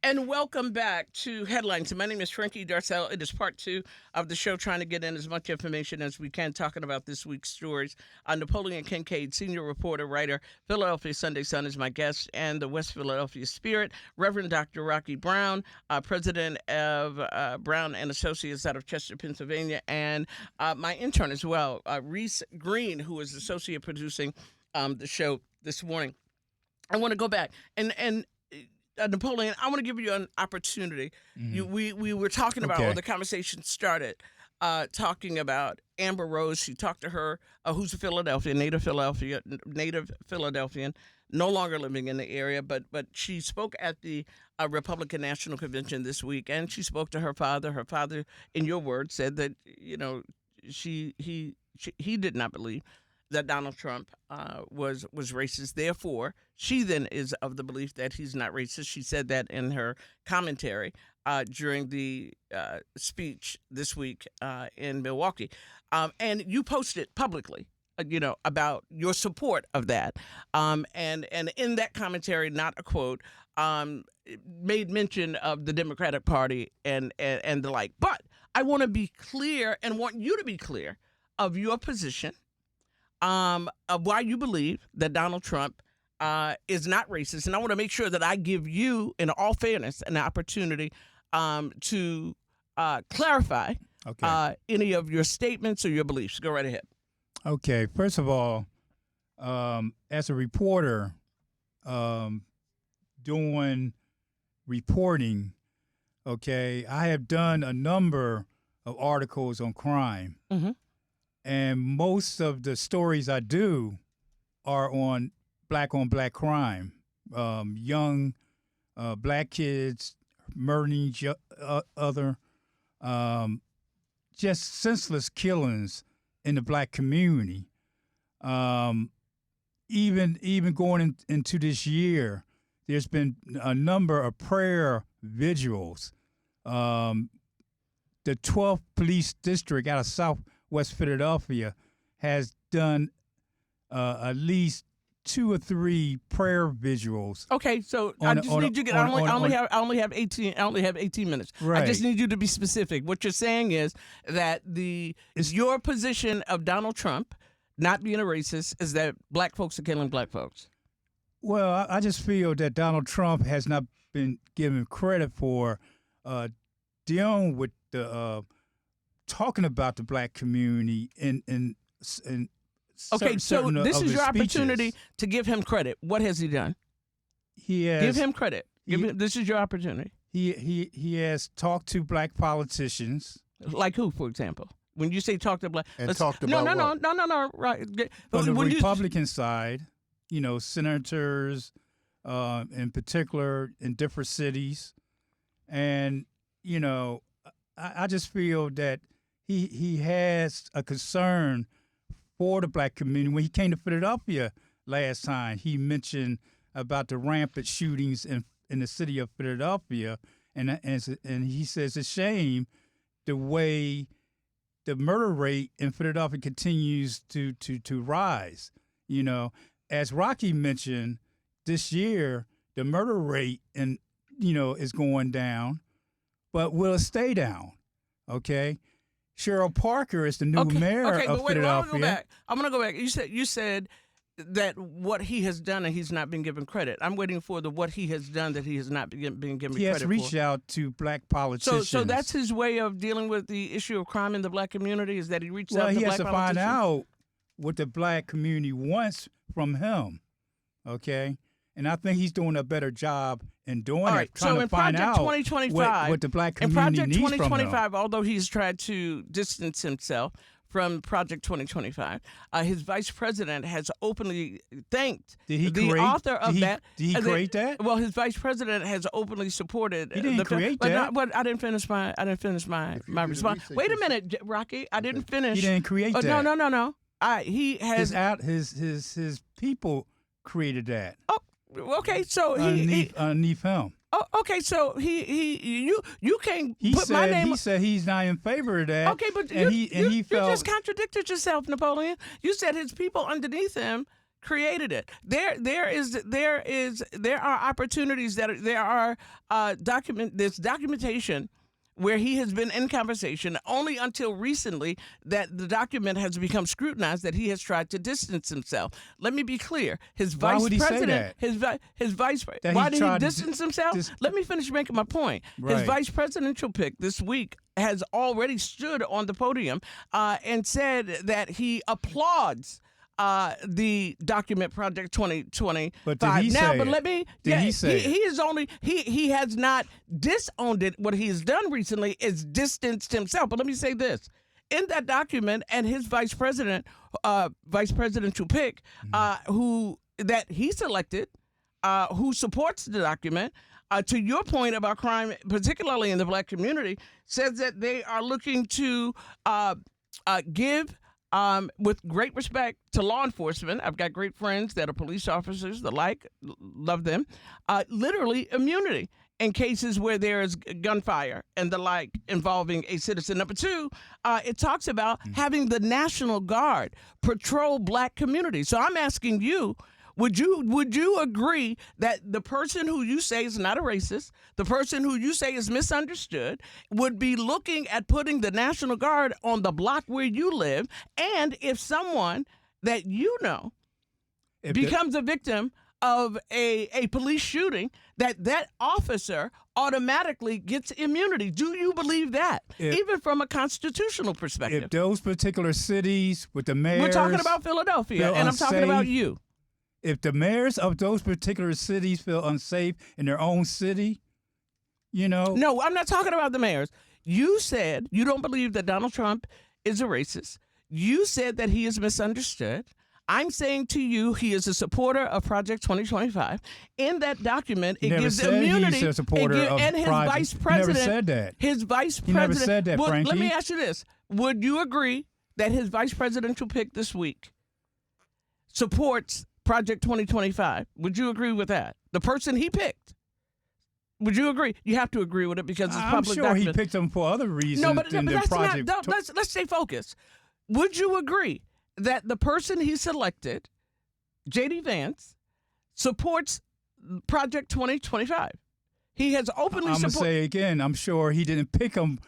And welcome back to Headlines. My name is Frankie Darcell. It is part two of the show, trying to get in as much information as we can, talking about this week's stories. Napoleon Kincaid, senior reporter, writer, Philadelphia Sunday Sun, is my guest, and the West Philadelphia Spirit, Reverend Dr. Rocky Brown, president of Brown and Associates out of Chester, Pennsylvania, and my intern as well, Reese Green, who is associate producing the show this morning. I want to go back and Napoleon, I want to give you an opportunity. We were talking about, or the conversation started, talking about Amber Rose. She talked to her, who's a native Philadelphian, no longer living in the area, but she spoke at the Republican National Convention this week, and she spoke to her father. Her father, in your words, said that he did not believe that Donald Trump was racist. Therefore, she then is of the belief that he's not racist. She said that in her commentary during the speech this week in Milwaukee. And you posted publicly, about your support of that. And in that commentary, not a quote, made mention of the Democratic Party and the like. But I want to be clear and want you to be clear of your position of why you believe that Donald Trump is not racist. And I want to make sure that I give you, in all fairness, an opportunity to clarify any of your statements or your beliefs. Go right ahead. Okay. First of all, as a reporter doing reporting, I have done a number of articles on crime. Mm-hmm. And most of the stories I do are on black crime, young black kids murdering other, just senseless killings in the black community. Even going into this year, there's been a number of prayer vigils. The 12th Police District out of Southwest Philadelphia has done at least 2 or 3 prayer vigils. Okay, so I only have 18 minutes. Right. I just need you to be specific. What you're saying is that your position of Donald Trump not being a racist is that black folks are killing black folks. Well, I just feel that Donald Trump has not been given credit for dealing with the talking about the black community in okay, so this is your opportunity to give him credit. What has he done? Give him credit. This is your opportunity. He has talked to black politicians. Like who, for example? When you say talk to black, talked about no, right. On the Republican side, senators, in particular, in different cities, and I just feel that he has a concern for the black community. When he came to Philadelphia last time, he mentioned about the rampant shootings in the city of Philadelphia, and he says it's a shame the way the murder rate in Philadelphia continues to rise. As Rocky mentioned, this year the murder rate is going down, but will it stay down? Okay. Cheryl Parker is the new mayor of Philadelphia. I'm going to go back. You said that what he has done and he's not been given credit. I'm waiting for what he has done that he has not been given credit for. He has reached out to black politicians. So that's his way of dealing with the issue of crime in the black community, is that he reaches out to black politicians? Well, he has to find out what the black community wants from him, okay? And I think he's doing a better job in doing it, trying to find out what the black community needs from him. In Project 2025, although he's tried to distance himself from Project 2025, his vice president has openly thanked the author of that. Did he create that? Well, his vice president has openly supported. He didn't create that. But I didn't finish my response. Wait a minute, Rocky. I didn't finish. He didn't create that. No. He has his people created that. Oh. Okay, so underneath him. Oh, okay, so you can't put my name. He said he's not in favor of that. Okay, but you just contradicted yourself, Napoleon. You said his people underneath him created it. There are opportunities there's documentation where he has been in conversation only until recently that the document has become scrutinized, that he has tried to distance himself. Let me be clear. His Why vice would he say president, that? his vice That why he did he tried to distance himself? Let me finish making my point. His Right. vice presidential pick this week has already stood on the podium and said that he applauds the document Project 2025. But did he say but it? let me. Did he say he is only he has not disowned it. What he has done recently is distanced himself. But let me say this: in that document, and his vice presidential pick, who that he selected, who supports the document. To your point about crime, particularly in the black community, says that they are looking to give. With great respect to law enforcement, I've got great friends that are police officers, the like, love them, literally immunity in cases where there is gunfire and the like involving a citizen. Number two, it talks about having the National Guard patrol black communities. So I'm asking you, would you agree that the person who you say is not a racist, the person who you say is misunderstood, would be looking at putting the National Guard on the block where you live, and if someone that you know becomes a victim of a police shooting, that officer automatically gets immunity? Do you believe that, even from a constitutional perspective? If those particular cities with the mayors... We're talking about Philadelphia, and I'm talking about you. If the mayors of those particular cities feel unsafe in their own city, No, I'm not talking about the mayors. You said you don't believe that Donald Trump is a racist. You said that he is misunderstood. I'm saying to you, he is a supporter of Project 2025. In that document, it gives immunity. He's a supporter of and his Project. vice president. He never said that. His vice He president. never said that, Frankie. Let me ask you this. Would you agree that his vice presidential pick this week supports Project 2025? Would you agree with that? The person he picked. Would you agree? You have to agree with it because it's public document. I'm sure he picked them for other reasons than the project. Let's stay focused. Would you agree that the person he selected, J.D. Vance, supports Project 2025? He has openly supported. I'm going to say again, I'm sure he didn't pick them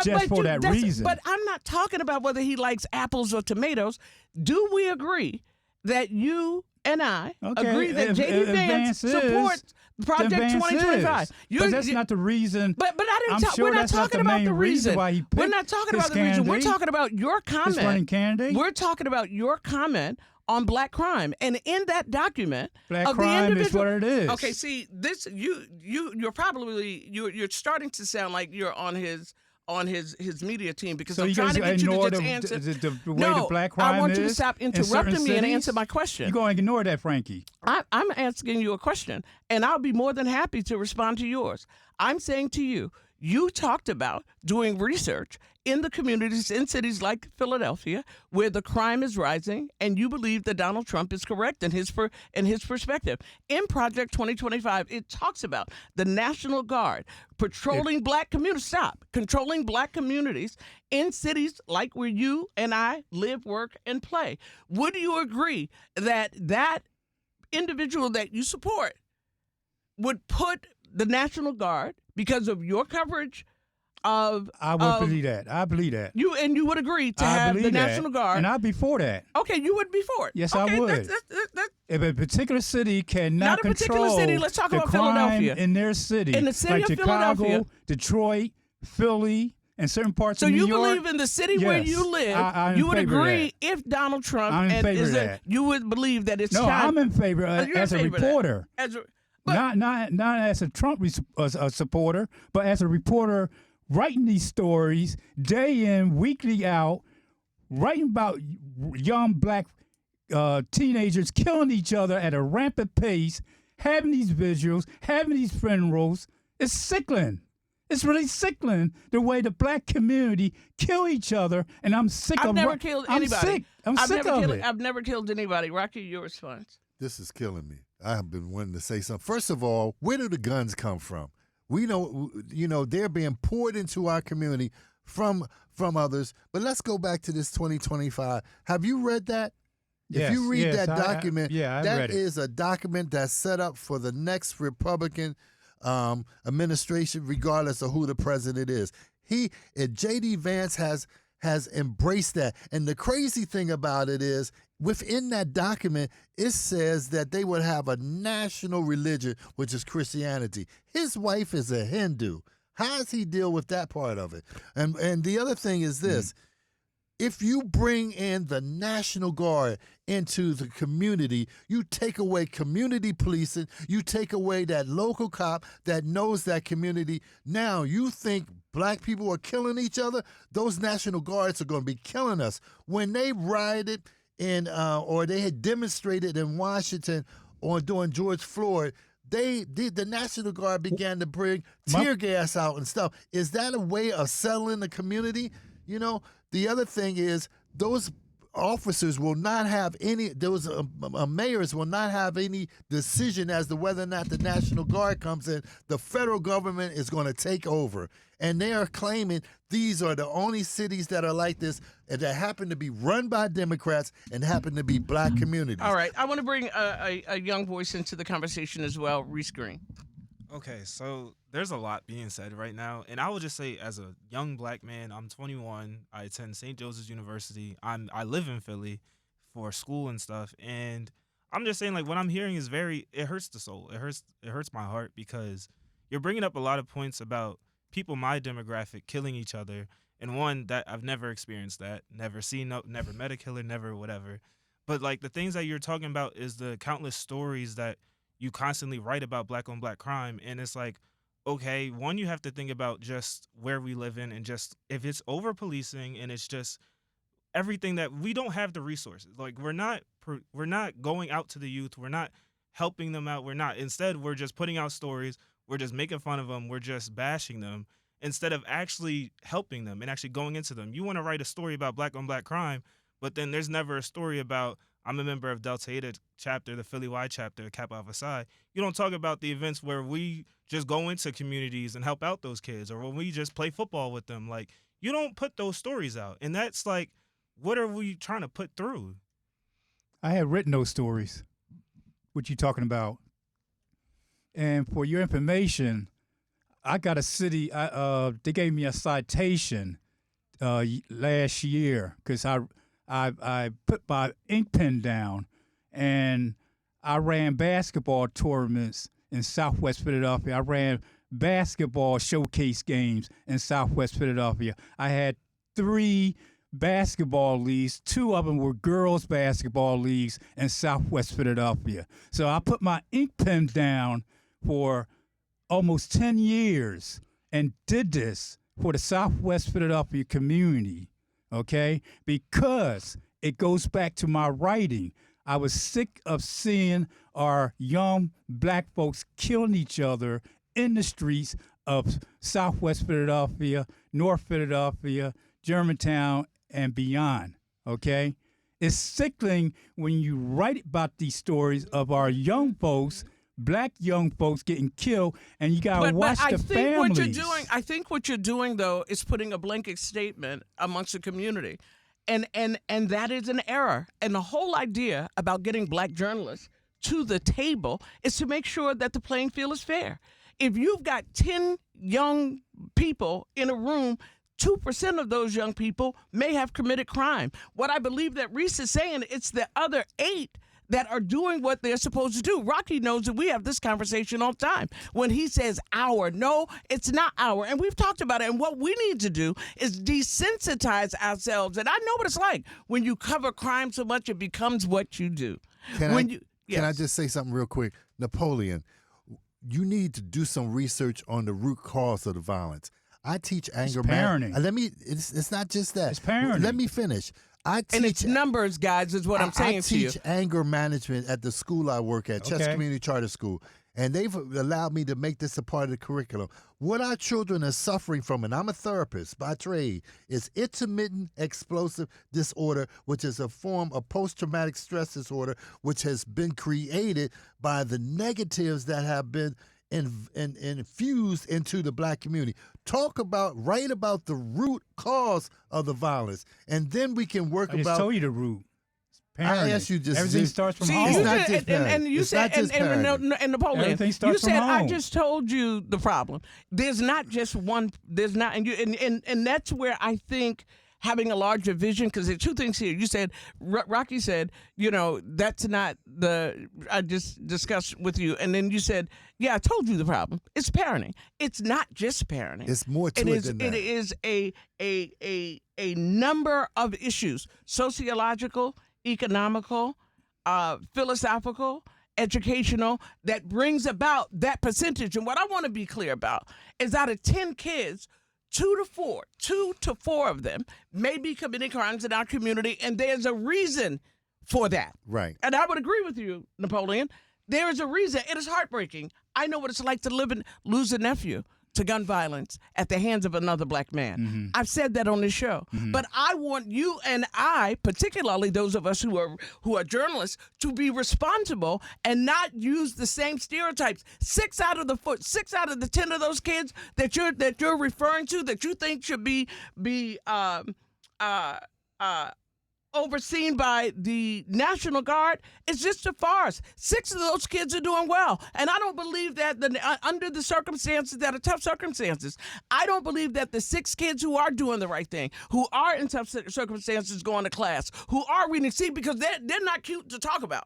just for that reason. But I'm not talking about whether he likes apples or tomatoes. Do we agree that you and I agree that J.D. Vance supports Project 2025? But that's not the reason. But I didn't. I'm sure we're not that's talking not the about the reason why he picked We're not talking about the reason. We're talking about your comment. His running candidate. We're talking about your comment on black crime, and in that document, black crime is what it is. Okay, see this. You're probably you're starting to sound like you're on his media team because I'm trying to get you to just answer. The way the black crime is. I want you to stop interrupting me and answer my question. You're going to ignore that, Frankie. I'm asking you a question, and I'll be more than happy to respond to yours. I'm saying to you, you talked about doing research in the communities in cities like Philadelphia where the crime is rising, and you believe that Donald Trump is correct in his perspective. In Project 2025, it talks about the National Guard patrolling black communities. Controlling black communities in cities like where you and I live, work, and play. Would you agree that that individual that you support would put the National Guard, because of your coverage of... I would believe that. I believe that. You would agree to have the National Guard. And I'd be for that. Okay, you would be for it. Yes, I would. If a particular city cannot control city, let's talk the about crime Philadelphia. in their city, in the city like of Chicago, Philadelphia, Detroit, Philly, and certain parts of New York. So you believe in the city where you live, you would agree if Donald Trump you would believe that it's I'm in favor as a reporter. Not as a Trump supporter, but as a reporter writing these stories day in, weekly out, writing about young black teenagers killing each other at a rampant pace, having these visuals, having these funerals. It's sickening. It's really sickening the way the black community kill each other, and I'm sick of it. I've never killed anybody. I'm sick of it. I've never killed anybody. Rocky, your response. This is killing me. I have been wanting to say something. First of all, where do the guns come from? We know, they're being poured into our community from others. But let's go back to this 2025. Have you read that? If you read that document, I that read it. is a document that's set up for the next Republican administration, regardless of who the president is. J.D. Vance has embraced that. And the crazy thing about it is, within that document, it says that they would have a national religion, which is Christianity. His wife is a Hindu. How does he deal with that part of it? And the other thing is this. If you bring in the National Guard into the community, you take away community policing, you take away that local cop that knows that community. Now, you think black people are killing each other? Those National Guards are going to be killing us. When they rioted or they had demonstrated in Washington during George Floyd, the National Guard began to bring tear gas out and stuff. Is that a way of settling the community? You know, the other thing is those officers will not have any, those mayors will not have any decision as to whether or not the National Guard comes in. The federal government is going to take over. And they are claiming these are the only cities that are like this and that happen to be run by Democrats and happen to be black communities. All right. I want to bring a young voice into the conversation as well, Reese Green. Okay, so there's a lot being said right now, and I will just say, as a young black man, I'm 21. I attend St. Joseph's University. I live in Philly for school and stuff, and I'm just saying, like, what I'm hearing is it hurts the soul. It hurts my heart because you're bringing up a lot of points about people my demographic killing each other, and one that I've never experienced that, never seen, never met a killer, never whatever. But like the things that you're talking about is the countless stories that you constantly write about black on black crime, and it's like, okay, one, you have to think about just where we live in, and just if it's over policing and it's just everything that we don't have the resources. Like we're not going out to the youth, we're not helping them out, instead we're just putting out stories, we're just making fun of them, we're just bashing them instead of actually helping them and actually going into them. You want to write a story about black on black crime, but then there's never a story about, I'm a member of Delta Eta chapter, the Philly Y chapter, Kappa Alpha Psi. You don't talk about the events where we just go into communities and help out those kids, or when we just play football with them. Like, you don't put those stories out. And that's like, what are we trying to put through? I had written those stories. What you talking about? And for your information, I got a city. They gave me a citation last year because I put my ink pen down, and I ran basketball tournaments in Southwest Philadelphia. I ran basketball showcase games in Southwest Philadelphia. I had 3 basketball leagues. 2 of them were girls' basketball leagues in Southwest Philadelphia. So I put my ink pen down for almost 10 years and did this for the Southwest Philadelphia community. Okay, because it goes back to my writing. I was sick of seeing our young black folks killing each other in the streets of Southwest Philadelphia, North Philadelphia, Germantown, and beyond. Okay, it's sickening when you write about these stories of our young folks, black young folks getting killed, and you gotta watch the families. I think what you're doing though is putting a blanket statement amongst the community, and that is an error. And the whole idea about getting black journalists to the table is to make sure that the playing field is fair. If you've got 10 young people in a room, 2% of those young people may have committed crime. What I believe that Reese is saying, it's the other 8 that are doing what they're supposed to do. Rocky knows that we have this conversation all the time. When he says our, no, it's not our. And we've talked about it. And what we need to do is desensitize ourselves. And I know what it's like. When you cover crime so much, it becomes what you do. Can I just say something real quick? Napoleon, you need to do some research on the root cause of the violence. I teach anger parenting. It's not just that. It's parenting. Let me finish. And it's numbers, guys, is what I'm saying to you. I teach anger management at the school I work at, Chester Community Charter School, and they've allowed me to make this a part of the curriculum. What our children are suffering from, and I'm a therapist by trade, is intermittent explosive disorder, which is a form of post-traumatic stress disorder, which has been created by the negatives that have been infused into the black community. Write about the root cause of the violence, and then we can work I just told you the root. Parenting. asked you just Everything starts from See, home. It's you not said- just and you it's said, not just and Napoleon, Everything you starts from said, I home. just told you the problem. There's not just one. There's not, and that's where I think having a larger vision, because there are two things here. You said, Rocky said, that's not I just discussed with you, and then you said, yeah, I told you the problem. It's parenting. It's not just parenting. It's more to it than that. It is a number of issues: sociological, economical, philosophical, educational, that brings about that percentage. And what I want to be clear about is, out of 10 kids, 2 to 4 of them may be committing crimes in our community, and there's a reason for that. Right. And I would agree with you, Napoleon. There is a reason. It is heartbreaking. I know what it's like to lose a nephew to gun violence at the hands of another black man. Mm-hmm. I've said that on this show. Mm-hmm. But I want you and I, particularly those of us who are journalists, to be responsible and not use the same stereotypes. 6 out of the 10 of those kids that you're referring to, that you think should be overseen by the National Guard, is just a farce. 6 of those kids are doing well. And I don't believe that under the circumstances that are tough circumstances, I don't believe that the 6 kids who are doing the right thing, who are in tough circumstances going to class, who are reading, because they're not cute to talk about.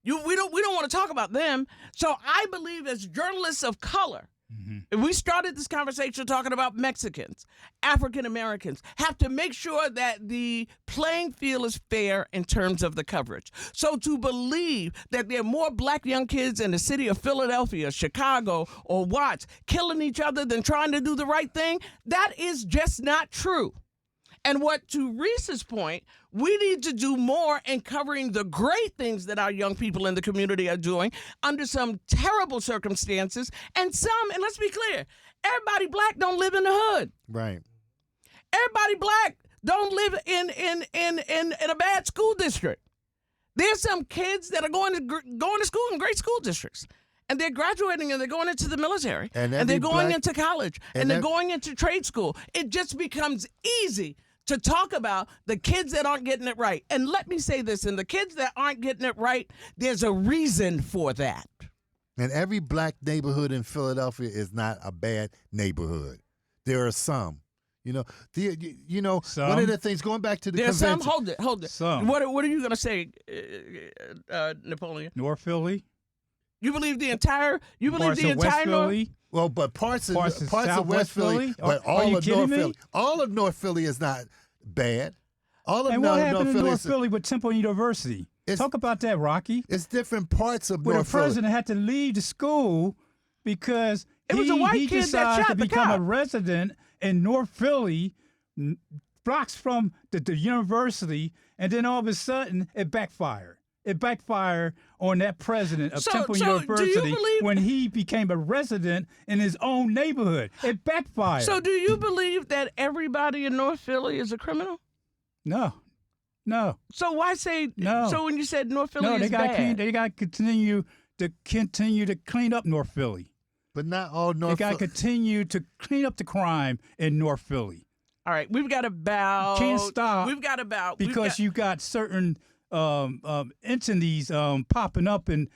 We don't want to talk about them. So I believe, as journalists of color, we started this conversation talking about Mexicans, African Americans, have to make sure that the playing field is fair in terms of the coverage. So to believe that there are more black young kids in the city of Philadelphia, Chicago, or Watts killing each other than trying to do the right thing, that is just not true. And to Reese's point, we need to do more in covering the great things that our young people in the community are doing under some terrible circumstances. And let's be clear, everybody black don't live in the hood. Right. Everybody black don't live in a bad school district. There's some kids that are going to school in great school districts. And they're graduating, and they're going into the military, and they're going into college, and they're going into trade school. It just becomes easy to talk about the kids that aren't getting it right. And let me say this, and the kids that aren't getting it right, there's a reason for that. And every black neighborhood in Philadelphia is not a bad neighborhood. There are some. Some. One of the things, going back to the There's convention. some. Hold it. Some. What are you going to say, Napoleon? North Philly. You believe the entire? You believe Parts the of West entire North? Philly. Well, but parts of Southwest West Philly, but Are you all of kidding North me? Philly. All of North Philly is not bad. All of And what happened North in Philly North is, Philly with Temple University? Talk about that, Rocky. it's different parts of Where the North Philly. president had to leave the school because It was a white he kid that decided shot to the become cop. a resident in North Philly, blocks from the university, and then all of a sudden it backfired. It backfired on that president of Temple do you University believe- when he became a resident in his own neighborhood. It backfired. So do you believe that everybody in North Philly is a criminal? No. So why say No. So when you said North Philly They is got bad, they got to continue to clean up North Philly. But not all They North got to Philly. continue to clean up the crime in North Philly. all right, we've got about Can't stop We've got about Because you got certain entities popping up in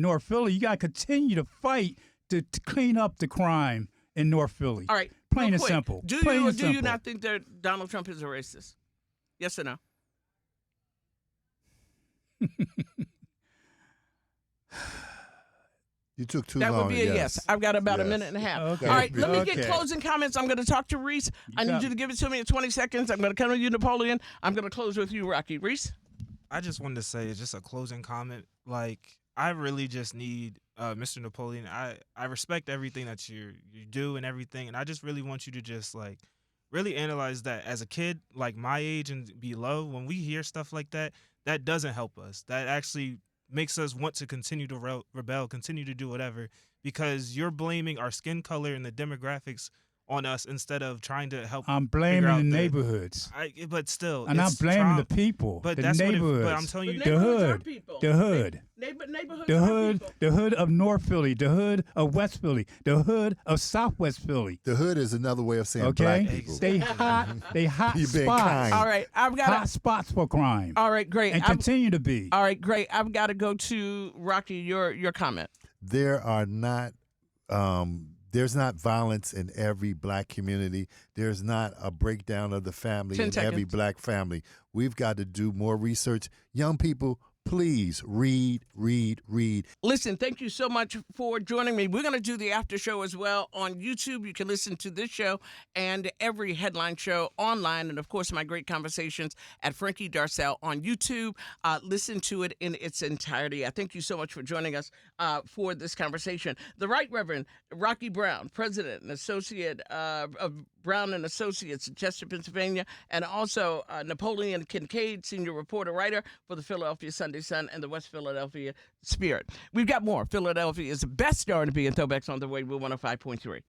North Philly. You got to continue to fight to clean up the crime in North Philly. all right. Plain real and quick, simple. Do Plain you or and do you simple. not think that Donald Trump is a racist? Yes or no? You took too That long. would be a yes. I've got about a Yes. minute and a half. Okay. All right, let me get Okay. closing comments. I'm going to talk to Reese. I need you to give it to me in 20 seconds. I'm going to come to you, Napoleon. I'm going to close with you, Rocky. Reese? I just wanted to say, just a closing comment. Like, I really just need Mr. Napoleon. I respect everything that you do and everything, and I just really want you to just like really analyze that as a kid, like my age and below. When we hear stuff like that, that doesn't help us. That actually makes us want to continue to rebel, continue to do whatever, because you're blaming our skin color and the demographics on us instead of trying to help. I'm figure blaming out the neighborhoods. But still, I'm not it's blaming the people, But the that's neighborhoods. but I'm telling you, the hood, people. the hood. Neighborhoods The are hood, people. the hood of North Philly, the hood of West Philly, the hood of Southwest Philly. The hood is another way of saying Okay, black people. they hot You being spots. kind. All right, I've got Hot spots for crime, All right, great. and continue to be. All right, great. I've got to go to Rocky. Your comment. There are not there's not violence in every black community. There's not a breakdown of the family 10 in every seconds. black family. We've got to do more research. Young people, please read. Listen, thank you so much for joining me. We're going to do the after show as well on YouTube. You can listen to this show and every headline show online. And, of course, my great conversations at Frankie Darcell on YouTube. Listen to it in its entirety. I thank you so much for joining us for this conversation. The Right Reverend Rocky Brown, President and Associate of Brown and Associates in Chester, Pennsylvania, and also Napoleon Kincaid, Senior Reporter Writer for the Philadelphia Sunday Sun and the West Philadelphia Spirit. We've got more. Philadelphia's best R&B and throwbacks on the way with 105.3.